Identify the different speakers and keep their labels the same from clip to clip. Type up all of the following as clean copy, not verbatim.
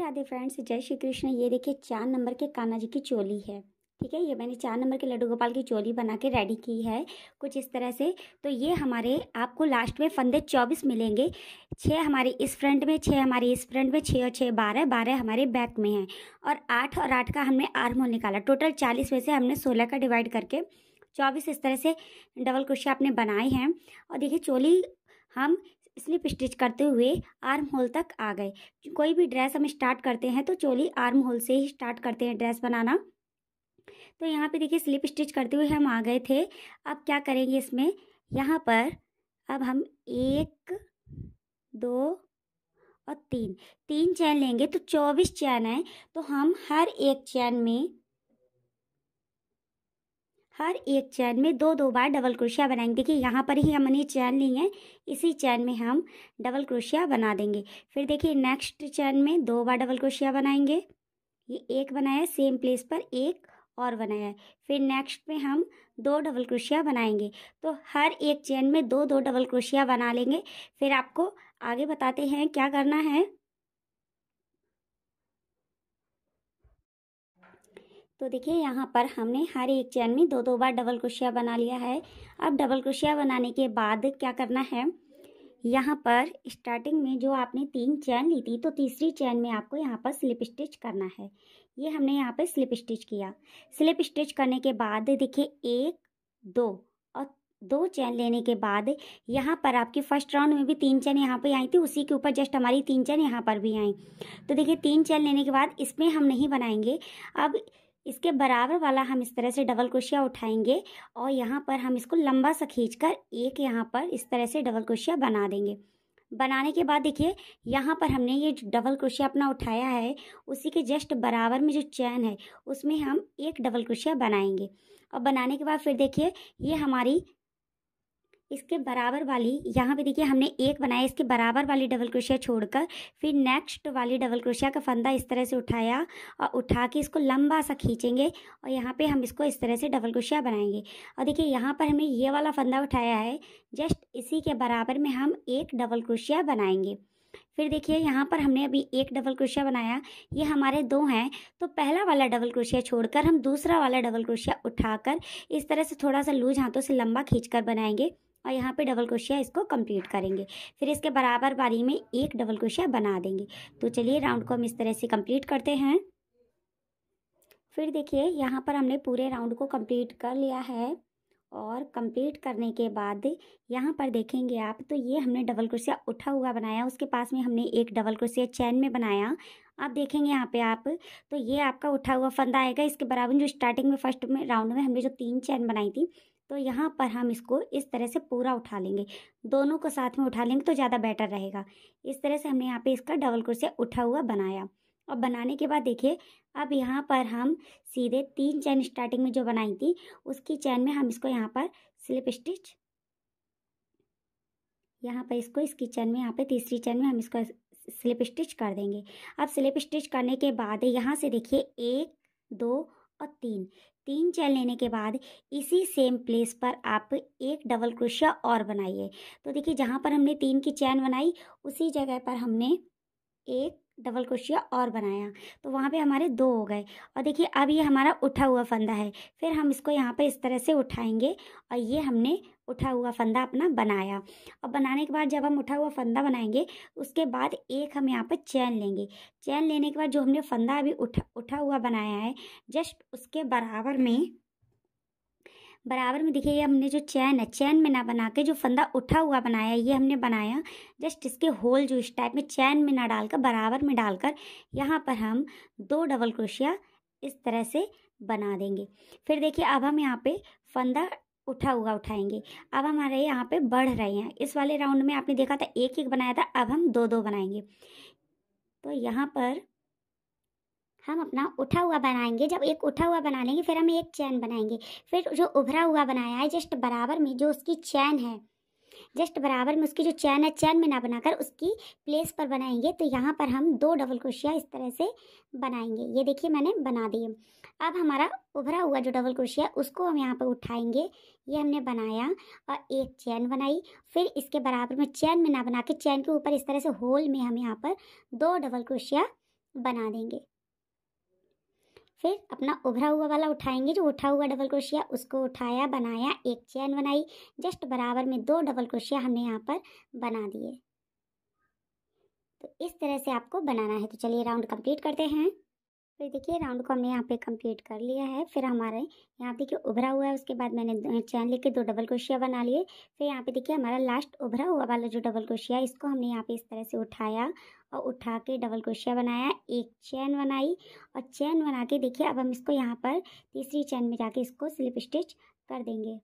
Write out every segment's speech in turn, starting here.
Speaker 1: Radhe friends, जय श्री कृष्ण। ये देखिए 4 नंबर के कान्हा जी की चोली है। ठीक है, ये मैंने 4 नंबर के लड्डू गोपाल की चोली बना के रेडी की है कुछ इस तरह से। तो ये हमारे आपको लास्ट में फंदे 24 मिलेंगे। 6 हमारे इस फ्रंट में, 6 हमारे इस फ्रंट में, 6 और 6 12, 12 हमारे बैक में हैं और 8 और 8 का हमने आर्म होल निकाला। टोटल 40 में से हमने 16 का डिवाइड करके 24 इस तरह से डबल क्रोशिया आपने बनाए हैं। और देखिए चोली हम स्लिप स्टिच करते हुए आर्म होल तक आ गए। कोई भी ड्रेस हम स्टार्ट करते हैं तो चोली आर्म होल से ही स्टार्ट करते हैं ड्रेस बनाना। तो यहाँ पे देखिए स्लिप स्टिच करते हुए हम आ गए थे। अब क्या करेंगे इसमें, यहाँ पर अब हम 1 2 और 3 चैन लेंगे। तो 24 चैन है, तो हम हर एक चैन में 2 2 बार डबल क्रोशिया बनाएंगे। देखिए यहाँ पर ही हमने चैन ली है, इसी चैन में हम डबल क्रोशिया बना देंगे। फिर देखिए नेक्स्ट चैन में 2 बार डबल क्रोशिया बनाएंगे। ये एक बनाया, सेम प्लेस पर एक और बनाया है। फिर नेक्स्ट में हम 2 डबल क्रोशिया बनाएंगे। तो हर एक चैन में 2 2 डबल क्रोशिया बना लेंगे। फिर आपको आगे बताते हैं क्या करना है। तो देखिए यहाँ पर हमने हर एक चैन में 2 2 बार डबल क्रोशिया बना लिया है। अब डबल क्रोशिया बनाने के बाद क्या करना है, यहाँ पर स्टार्टिंग में जो आपने 3 चैन ली थी, तो तीसरी चैन में आपको यहाँ पर स्लिप स्टिच करना है। ये हमने यहाँ पर स्लिप स्टिच किया। स्लिप स्टिच करने के बाद देखिए 1 2 और 2 चैन लेने के बाद यहाँ पर आपकी फर्स्ट राउंड में भी 3 चैन यहाँ पे आई थी, उसी के ऊपर जस्ट हमारी 3 चैन यहाँ पर भी आई। तो देखिए 3 चैन लेने के बाद इसमें हम नहीं बनाएंगे। अब इसके बराबर वाला हम इस तरह से डबल क्रोशिया उठाएंगे और यहाँ पर हम इसको लंबा सा खींचकर एक यहाँ पर इस तरह से डबल क्रोशिया बना देंगे। बनाने के बाद देखिए यहाँ पर हमने ये जो डबल क्रोशिया अपना उठाया है, उसी के जस्ट बराबर में जो चैन है उसमें हम एक डबल क्रोशिया बनाएंगे। और बनाने के बाद फिर देखिए ये हमारी इसके बराबर वाली, यहाँ पे देखिए हमने एक बनाया, इसके बराबर वाली डबल क्रोशिया छोड़कर फिर नेक्स्ट वाली डबल क्रोशिया का फंदा इस तरह से उठाया और उठा के इसको लंबा सा खींचेंगे और यहाँ पे हम इसको इस तरह से डबल क्रोशिया बनाएंगे। और देखिए यहाँ पर हमने ये वाला फंदा उठाया है, जस्ट इसी के बराबर में हम एक डबल क्रोशिया बनाएंगे। फिर देखिए यहाँ पर हमने अभी एक डबल क्रोशिया बनाया, ये हमारे 2 हैं। तो पहला वाला डबल क्रोशिया छोड़कर हम दूसरा वाला डबल क्रोशिया उठाकर इस तरह से थोड़ा सा लूज हाथों से लंबा खींचकर बनाएंगे और यहाँ पे डबल क्रोशिया इसको कंप्लीट करेंगे। फिर इसके बराबर बारी में एक डबल क्रोशिया बना देंगे। तो चलिए राउंड को हम इस तरह से कंप्लीट करते हैं। फिर देखिए यहाँ पर हमने पूरे राउंड को कंप्लीट कर लिया है और कंप्लीट करने के बाद यहाँ पर देखेंगे आप, तो ये हमने डबल क्रोशिया उठा हुआ बनाया, उसके पास में हमने एक डबल क्रोशिया चैन में बनाया। आप देखेंगे यहाँ पे आप, तो ये आपका उठा हुआ फंदा आएगा। इसके बराबर जो स्टार्टिंग में फर्स्ट में राउंड में हमने जो 3 चैन बनाई थी, तो यहाँ पर हम इसको इस तरह से पूरा उठा लेंगे। दोनों को साथ में उठा लेंगे तो ज़्यादा बेटर रहेगा। इस तरह से हमने यहाँ पे इसका डबल क्रोशिया उठा हुआ बनाया। और बनाने के बाद देखिए अब यहाँ पर हम सीधे 3 चैन स्टार्टिंग में जो बनाई थी उसकी चैन में हम इसको यहाँ पर स्लिप स्टिच, यहाँ पर इसको इसकी चैन में, यहाँ पे तीसरी चैन में हम इसको स्लिप स्टिच कर देंगे। अब स्लिप स्टिच करने के बाद यहाँ से देखिए 1 2 और 3 चैन लेने के बाद इसी सेम प्लेस पर आप एक डबल क्रोशिया और बनाइए। तो देखिए जहाँ पर हमने 3 की चैन बनाई उसी जगह पर हमने एक डबल क्रोशिया और बनाया, तो वहाँ पे हमारे 2 हो गए। और देखिए अब ये हमारा उठा हुआ फंदा है, फिर हम इसको यहाँ पे इस तरह से उठाएंगे और ये हमने उठा हुआ फंदा अपना बनाया। और बनाने के बाद जब हम उठा हुआ फंदा बनाएंगे उसके बाद एक हम यहाँ पर चैन लेंगे। चैन लेने के बाद जो हमने फंदा अभी उठा हुआ बनाया है, जस्ट उसके बराबर में देखिए ये हमने जो चैन है, चैन में ना बना के जो फंदा उठा हुआ बनाया ये हमने बनाया, जस्ट इसके होल जो इस टाइप में चैन में ना डालकर बराबर में डालकर यहाँ पर हम 2 डबल क्रोशिया इस तरह से बना देंगे। फिर देखिए अब हम यहाँ पे फंदा उठा हुआ उठाएंगे। अब हमारे यहाँ पे बढ़ रहे हैं। इस वाले राउंड में आपने देखा था एक बनाया था, अब हम 2 2 बनाएंगे। तो यहाँ पर हम अपना उठा हुआ बनाएंगे। जब एक उठा हुआ बना लेंगे फिर हम एक चैन बनाएंगे। फिर जो उभरा हुआ बनाया है जस्ट बराबर में जो उसकी चैन है, जस्ट बराबर में उसकी जो चैन है, चैन में ना बनाकर उसकी प्लेस पर बनाएंगे। तो यहाँ पर हम 2 डबल क्रोशिया इस तरह से बनाएंगे। ये देखिए मैंने बना दिए। अब हमारा उभरा हुआ जो डबल क्रोशिया उसको हम यहाँ पर उठाएंगे। ये हमने बनाया और एक चैन बनाई। फिर इसके बराबर में चैन में ना बना के चैन के ऊपर इस तरह से होल में हम यहाँ पर 2 डबल क्रोशिया बना देंगे। फिर अपना उभरा हुआ वाला उठाएंगे, जो उठा हुआ डबल क्रोशिया उसको उठाया, बनाया, एक चेन बनाई, जस्ट बराबर में 2 डबल क्रोशिया हमने यहाँ पर बना दिए। तो इस तरह से आपको बनाना है। तो चलिए राउंड कंप्लीट करते हैं। फिर देखिए राउंड को हमने यहाँ पे कंप्लीट कर लिया है। फिर हमारे यहाँ देखिए उभरा हुआ है, उसके बाद मैंने चैन लेके 2 डबल क्रोशिया बना लिए। फिर यहाँ पे देखिए हमारा लास्ट उभरा हुआ वाला जो डबल क्रोशिया है, इसको हमने यहाँ पे इस तरह से उठाया और उठा के डबल क्रोशिया बनाया, एक चैन बनाई और चैन बना के देखिए अब हम इसको यहाँ पर तीसरी चैन में जाके इसको स्लिप स्टिच कर देंगे।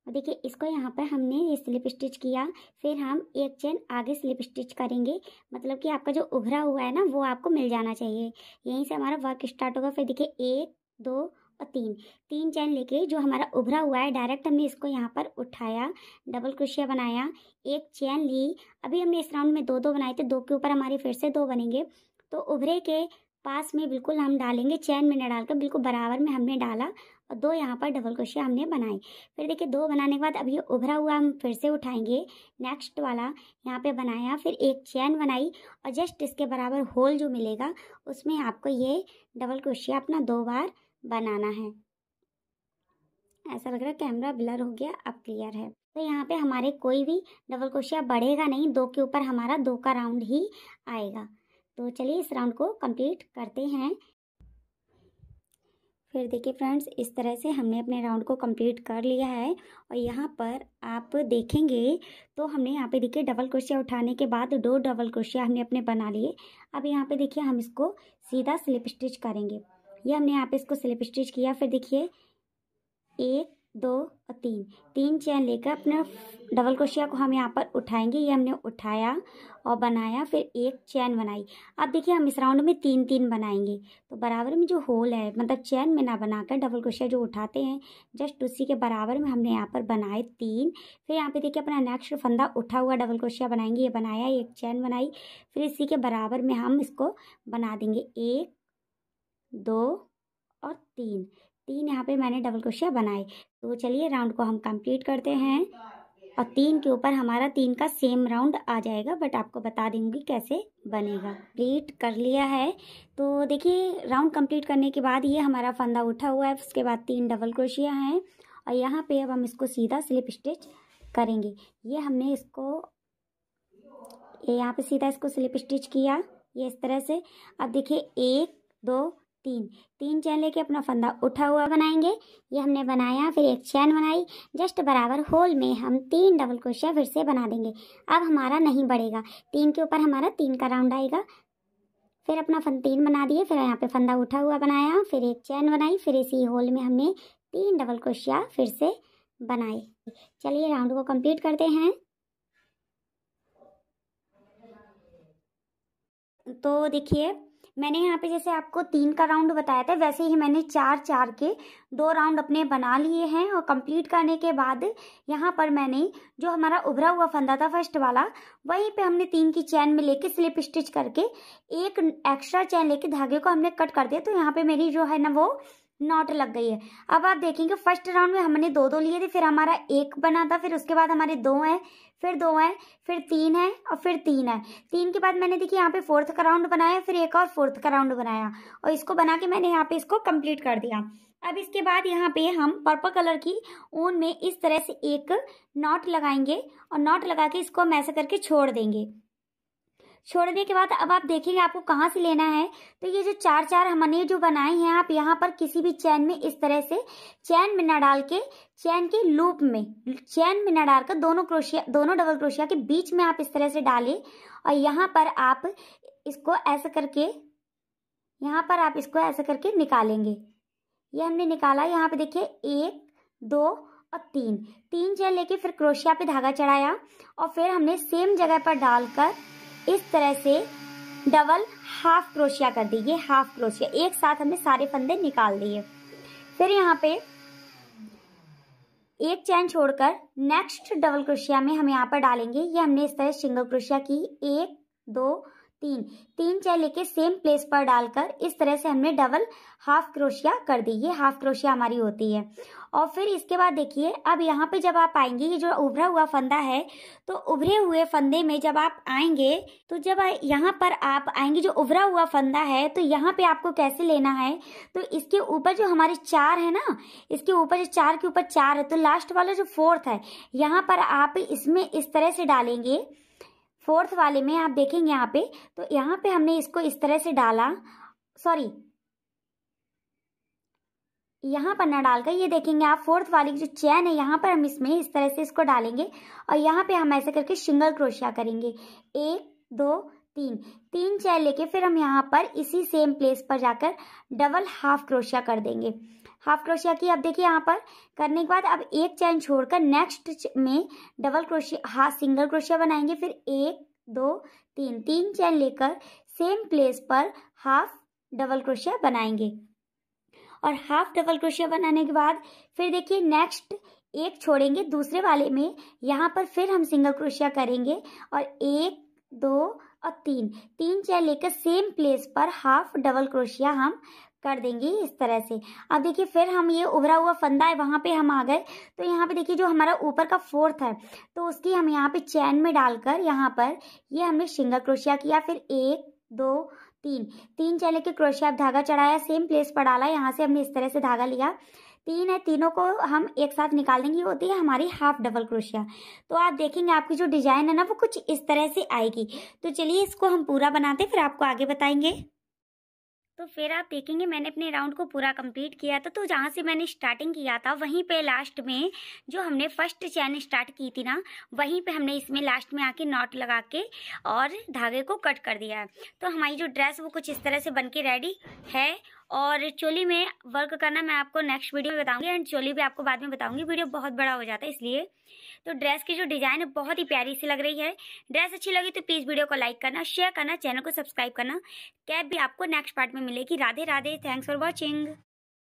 Speaker 1: और देखिए इसको यहाँ पर हमने ये स्लिप स्टिच किया। फिर हम एक चेन आगे स्लिप स्टिच करेंगे, मतलब कि आपका जो उभरा हुआ है ना वो आपको मिल जाना चाहिए। यहीं से हमारा वर्क स्टार्ट होगा। फिर देखिए 1 2 और 3 चैन लेके जो हमारा उभरा हुआ है डायरेक्ट हमने इसको यहाँ पर उठाया, डबल क्रोशिया बनाया, एक चैन ली। अभी हमने इस राउंड में 2 बनाए थे, 2 के ऊपर हमारे फिर से 2 बनेंगे। तो उभरे के पास में बिल्कुल हम डालेंगे, चैन में न डालकर बिल्कुल बराबर में हमने डाला और 2 यहाँ पर डबल क्रोशिया हमने बनाए। फिर देखिए 2 बनाने के बाद अब ये उभरा हुआ हम फिर से उठाएंगे, नेक्स्ट वाला यहाँ पे बनाया, फिर एक चैन बनाई और जस्ट इसके बराबर होल जो मिलेगा उसमें आपको ये डबल क्रोशिया अपना 2 बार बनाना है। ऐसा लग रहा है कैमरा ब्लर हो गया, अब क्लियर है। तो यहाँ पे हमारे कोई भी डबल क्रोशिया बढ़ेगा नहीं, 2 के ऊपर हमारा 2 का राउंड ही आएगा। तो चलिए इस राउंड को कंप्लीट करते हैं। फिर देखिए फ्रेंड्स इस तरह से हमने अपने राउंड को कंप्लीट कर लिया है। और यहाँ पर आप देखेंगे तो हमने यहाँ पे देखिए डबल क्रोशिया उठाने के बाद 2 डबल क्रोशिया हमने अपने बना लिए। अब यहाँ पे देखिए हम इसको सीधा स्लिप स्टिच करेंगे। ये हमने यहाँ पे इसको स्लिप स्टिच किया। फिर देखिए 1 2 और 3 चैन लेकर अपने डबल क्रोशिया को हम यहाँ पर उठाएंगे। ये हमने उठाया और बनाया, फिर एक चैन बनाई। अब देखिए हम इस राउंड में 3 बनाएंगे। तो बराबर में जो होल है, मतलब चैन में ना बनाकर डबल क्रोशिया जो उठाते हैं जस्ट उसी के बराबर में हमने यहाँ पर बनाए 3। फिर यहाँ पे देखिए अपना नेक्स्ट फंदा उठा हुआ डबल क्रोशिया बनाएंगे। ये बनाया, एक चैन बनाई, फिर इसी के बराबर में हम इसको बना देंगे 1 2 और 3 यहाँ पे मैंने डबल क्रोशिया बनाए। तो चलिए राउंड को हम कंप्लीट करते हैं। और 3 के ऊपर हमारा 3 का सेम राउंड आ जाएगा, बट आपको बता दूंगी कैसे बनेगा। कंप्लीट कर लिया है। तो देखिए राउंड कंप्लीट करने के बाद ये हमारा फंदा उठा हुआ है, उसके बाद 3 डबल क्रोशिया हैं और यहाँ पे अब हम इसको सीधा स्लिप स्टिच करेंगे। ये हमने इसको यहाँ पे सीधा इसको स्लिप स्टिच किया, ये इस तरह से। अब देखिए 1 2 3 चैन लेके अपना फंदा उठा हुआ बनाएंगे। ये हमने बनाया, फिर एक चैन बनाई, जस्ट बराबर होल में हम 3 डबल क्रोशिया फिर से बना देंगे। अब हमारा नहीं बढ़ेगा, 3 के ऊपर हमारा 3 का राउंड आएगा। फिर अपना 3 बना दिए, फिर यहाँ पे फंदा उठा हुआ बनाया, फिर एक चैन बनाई, फिर इसी होल में हमने 3 डबल क्रोशिया फिर से बनाए। चलिए राउंड को कंप्लीट करते हैं। तो देखिए मैंने यहाँ पे जैसे आपको 3 का राउंड बताया था, वैसे ही मैंने 4 के 2 राउंड अपने बना लिए हैं। और कंप्लीट करने के बाद यहाँ पर मैंने जो हमारा उभरा हुआ फंदा था फर्स्ट वाला, वहीं पे हमने 3 की चैन में लेके स्लिप स्टिच करके एक एक्स्ट्रा चैन लेके धागे को हमने कट कर दिया। तो यहाँ पे मेरी जो है ना वो नॉट लग गई है। अब आप देखेंगे फर्स्ट राउंड में हमने 2 लिए थे, फिर हमारा 1 बना था, फिर उसके बाद हमारे 2 हैं, फिर 2 हैं, फिर 3 है और फिर 3 है। 3 के बाद मैंने देखिए यहाँ पे 4th का राउंड बनाया, फिर एक और 4th का राउंड बनाया और इसको बना के मैंने यहाँ पे इसको कंप्लीट कर दिया। अब इसके बाद यहाँ पे हम पर्पल कलर की ऊन में इस तरह से एक नॉट लगाएंगे और नॉट लगा के इसको हम ऐसे करके छोड़ देंगे। छोड़ने के बाद अब आप देखेंगे आपको कहाँ से लेना है। तो ये जो 4 हमने जो बनाए हैं, आप यहाँ पर किसी भी चैन में इस तरह से चैन में ना डाल के, चैन के लूप में चैन में ना डालकर दोनों डबल क्रोशिया के बीच में आप इस तरह से डालें और यहाँ पर आप इसको ऐसे करके निकालेंगे। ये हमने निकाला। यहाँ पे देखिए 1 2 और 3 चैन लेके फिर क्रोशिया पे धागा चढ़ाया और फिर हमने सेम जगह पर डालकर इस तरह से डबल हाफ क्रोशिया कर दी। ये हाफ क्रोशिया एक साथ हमने सारे फंदे निकाल दिए। फिर यहाँ पे एक चैन छोड़कर नेक्स्ट डबल क्रोशिया में हम यहाँ पर डालेंगे। ये हमने इस तरह सिंगल क्रोशिया की 1 2 3 3 चेन लेके सेम प्लेस पर डालकर इस तरह से हमने डबल हाफ क्रोशिया कर दी। ये हाफ क्रोशिया हमारी होती है। और फिर इसके बाद देखिए, अब यहाँ पे जब आप आएंगे, ये जो उभरा हुआ फंदा है, तो उभरे हुए फंदे में जब आप आएंगे, तो जब यहाँ पर आप आएंगे, जो उभरा हुआ फंदा है, तो यहाँ पे आपको कैसे लेना है, तो इसके ऊपर जो हमारे 4 है ना, इसके ऊपर जो 4 के ऊपर 4 है, तो लास्ट वाला जो 4th है, यहाँ पर आप इसमें इस तरह से डालेंगे। 4th वाले में आप देखेंगे यहाँ पे, तो यहाँ पे हमने इसको इस तरह से डाला, सॉरी यहाँ पर ना डालकर, ये देखेंगे आप 4th वाली जो चैन है, यहाँ पर हम इसमें इस तरह से इसको डालेंगे और यहाँ पे हम ऐसे करके सिंगल क्रोशिया करेंगे। 1 2 3 चैन लेके फिर हम यहाँ पर इसी सेम प्लेस पर जाकर डबल हाफ क्रोशिया कर देंगे। हाफ क्रोशिया की अब देखिए यहाँ पर करने के बाद अब एक चैन छोड़कर नेक्स्ट में double crochet, half single crochet बनाएंगे। फिर 1 2 3 चैन लेकर सेम प्लेस पर हाफ डबल क्रोशिया बनाएंगे। और हाफ डबल क्रोशिया बनाने के बाद फिर देखिए नेक्स्ट एक छोड़ेंगे, दूसरे वाले में यहाँ पर फिर हम सिंगल क्रोशिया करेंगे और 1 2 और 3 चैन लेकर सेम प्लेस पर हाफ डबल क्रोशिया हम कर देंगे इस तरह से। अब देखिए फिर हम ये उभरा हुआ फंदा है, वहां पे हम आ गए, तो यहाँ पे देखिए जो हमारा ऊपर का 4th है, तो उसकी हम यहाँ पे चैन में डालकर यहाँ पर ये हमने सिंगल क्रोशिया किया। फिर 1 2 3 चैन लेके क्रोशिया धागा चढ़ाया, सेम प्लेस पर डाला, यहाँ से हमने इस तरह से धागा लिया। 3 है, तीनों को हम एक साथ निकाल देंगे, ये होती है हमारी हाफ डबल क्रोशिया। तो आप देखेंगे आपकी जो डिजाइन है ना, वो कुछ इस तरह से आएगी। तो चलिए इसको हम पूरा बनाते फिर आपको आगे बताएंगे। तो फिर आप देखेंगे मैंने अपने राउंड को पूरा कंप्लीट किया था। तो जहाँ से मैंने स्टार्टिंग किया था, वहीं पे लास्ट में जो हमने फर्स्ट चैन स्टार्ट की थी ना, वहीं पे हमने इसमें लास्ट में आके नॉट लगा के और धागे को कट कर दिया है। तो हमारी जो ड्रेस वो कुछ इस तरह से बन के रेडी है। और चोली में वर्क करना मैं आपको नेक्स्ट वीडियो में बताऊंगी, एंड चोली भी आपको बाद में बताऊंगी, वीडियो बहुत बड़ा हो जाता है इसलिए। तो ड्रेस की जो डिजाइन है बहुत ही प्यारी सी लग रही है। ड्रेस अच्छी लगी तो प्लीज वीडियो को लाइक करना, शेयर करना, चैनल को सब्सक्राइब करना। कैप भी आपको नेक्स्ट पार्ट में मिलेगी। Radhe Radhe, thanks for watching.